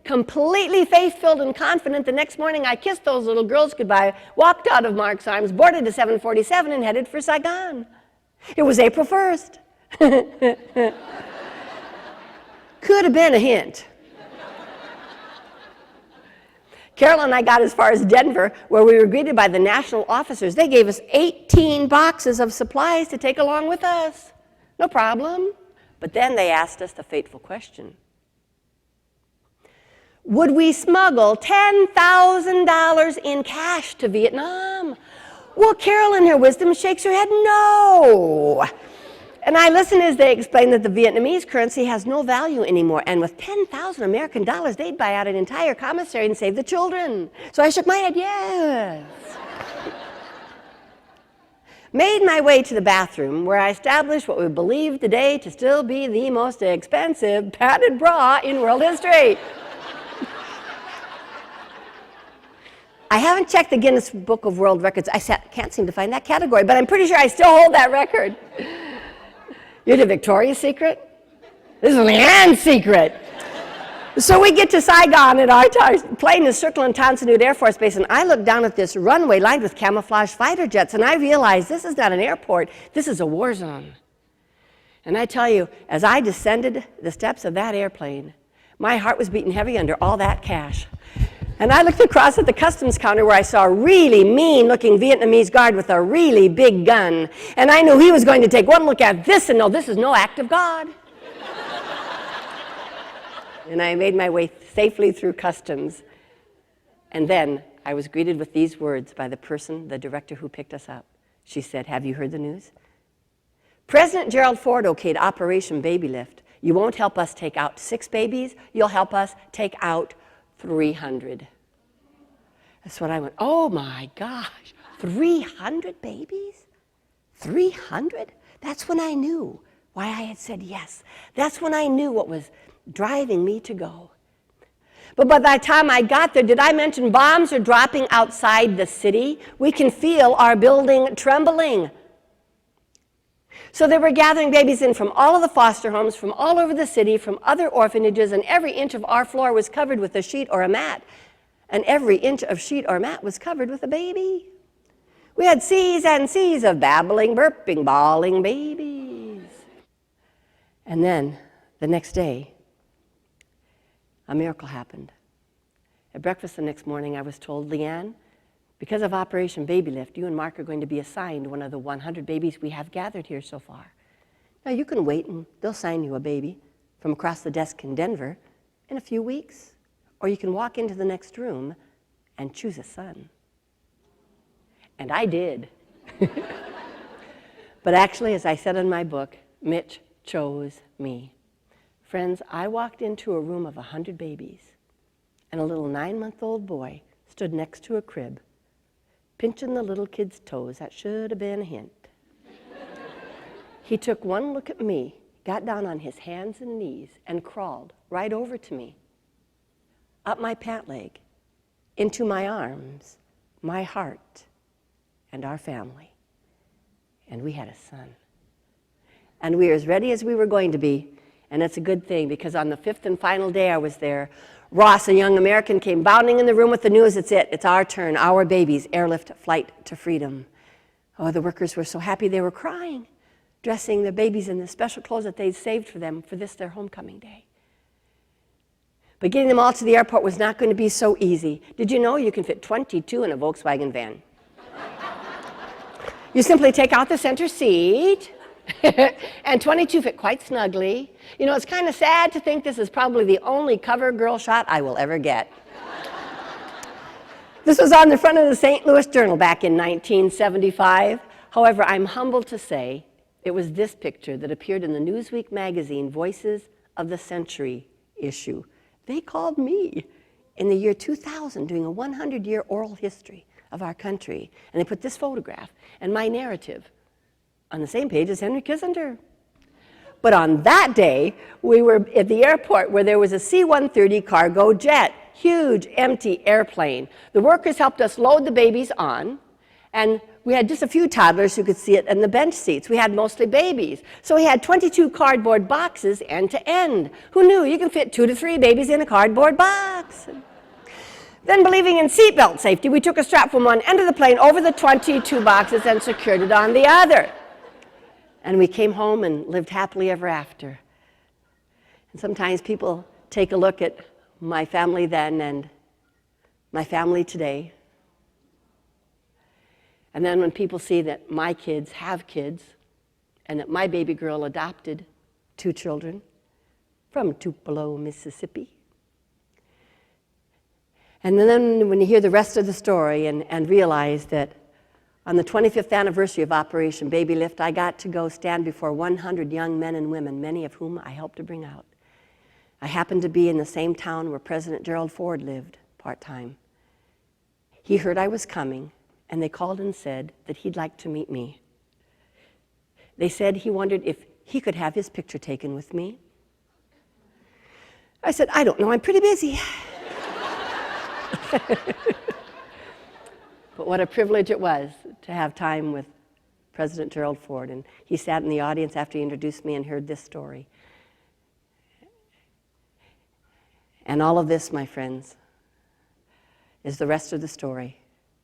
completely faith-filled and confident. The next morning, I kissed those little girls goodbye, walked out of Mark's arms, boarded a 747, and headed for Saigon. It was April 1st. Could have been a hint. Carol and I got as far as Denver, where we were greeted by the national officers. They gave us 18 boxes of supplies to take along with us. No problem. But then they asked us the fateful question. Would we smuggle $10,000 in cash to Vietnam? Well, Carol in her wisdom shakes her head, no. And I listened as they explained that the Vietnamese currency has no value anymore. And with 10,000 American dollars, they'd buy out an entire commissary and save the children. So I shook my head, yes. Made my way to the bathroom, where I established what we believe today to still be the most expensive padded bra in world history. I haven't checked the Guinness Book of World Records. I can't seem to find that category, but I'm pretty sure I still hold that record. You're the Victoria's Secret? This is LeAnn's secret. So we get to Saigon, and our plane is circling Tan Son Nhut Air Force Base, and I look down at this runway lined with camouflage fighter jets, and I realize this is not an airport, this is a war zone. And I tell you, as I descended the steps of that airplane, my heart was beating heavy under all that cash. And I looked across at the customs counter where I saw a really mean-looking Vietnamese guard with a really big gun. And I knew he was going to take one look at this and know this is no act of God. And I made my way safely through customs. And then I was greeted with these words by the director who picked us up. She said, "Have you heard the news? President Gerald Ford okayed Operation Babylift. You won't help us take out 6 babies, you'll help us take out 300. That's what I went, oh my gosh, 300 babies? 300? That's when I knew why I had said yes. That's when I knew what was driving me to go. But by the time I got there, did I mention bombs are dropping outside the city? We can feel our building trembling. So they were gathering babies in from all of the foster homes, from all over the city, from other orphanages, and every inch of our floor was covered with a sheet or a mat. And every inch of sheet or mat was covered with a baby. We had seas and seas of babbling, burping, bawling babies. And then, the next day, a miracle happened. At breakfast the next morning, I was told, "LeAnn, because of Operation Babylift, you and Mark are going to be assigned one of the 100 babies we have gathered here so far. Now you can wait and they'll assign you a baby from across the desk in Denver in a few weeks. Or you can walk into the next room and choose a son." And I did. But actually, as I said in my book, Mitch chose me. Friends, I walked into a room of 100 babies, and a little 9-month-old boy stood next to a crib, pinching the little kid's toes. That should have been a hint. He took one look at me, got down on his hands and knees, and crawled right over to me, up my pant leg, into my arms, my heart, and our family. And we had a son. And we were as ready as we were going to be. And it's a good thing, because on the 5th and final day I was there, Ross, a young American, came bounding in the room with the news. It's it. It's our turn. Our babies. Airlift flight to freedom. Oh, the workers were so happy they were crying, dressing the babies in the special clothes that they'd saved for them for this, their homecoming day. But getting them all to the airport was not going to be so easy. Did you know you can fit 22 in a Volkswagen van? You simply take out the center seat, and 22 fit quite snugly. You know, it's kind of sad to think this is probably the only cover girl shot I will ever get. This was on the front of the St. Louis Journal back in 1975. However, I'm humbled to say it was this picture that appeared in the Newsweek magazine Voices of the Century issue. They called me in the year 2000 doing a 100-year oral history of our country. And they put this photograph and my narrative on the same page as Henry Kissinger. But on that day, we were at the airport where there was a C-130 cargo jet, huge empty airplane. The workers helped us load the babies on, and we had just a few toddlers who could sit in the bench seats. We had mostly babies. So we had 22 cardboard boxes end to end. Who knew you can fit 2 to 3 babies in a cardboard box? Then, believing in seatbelt safety, we took a strap from one end of the plane over the 22 boxes and secured it on the other. And we came home and lived happily ever after. And sometimes people take a look at my family then and my family today. And then when people see that my kids have kids and that my baby girl adopted 2 children from Tupelo, Mississippi. And then when you hear the rest of the story and realize that on the 25th anniversary of Operation Babylift, I got to go stand before 100 young men and women, many of whom I helped to bring out. I happened to be in the same town where President Gerald Ford lived, part-time. He heard I was coming, and they called and said that he'd like to meet me. They said he wondered if he could have his picture taken with me. I said, I don't know, I'm pretty busy. But what a privilege it was to have time with President Gerald Ford. And he sat in the audience after he introduced me and heard this story. And all of this, my friends, is the rest of the story.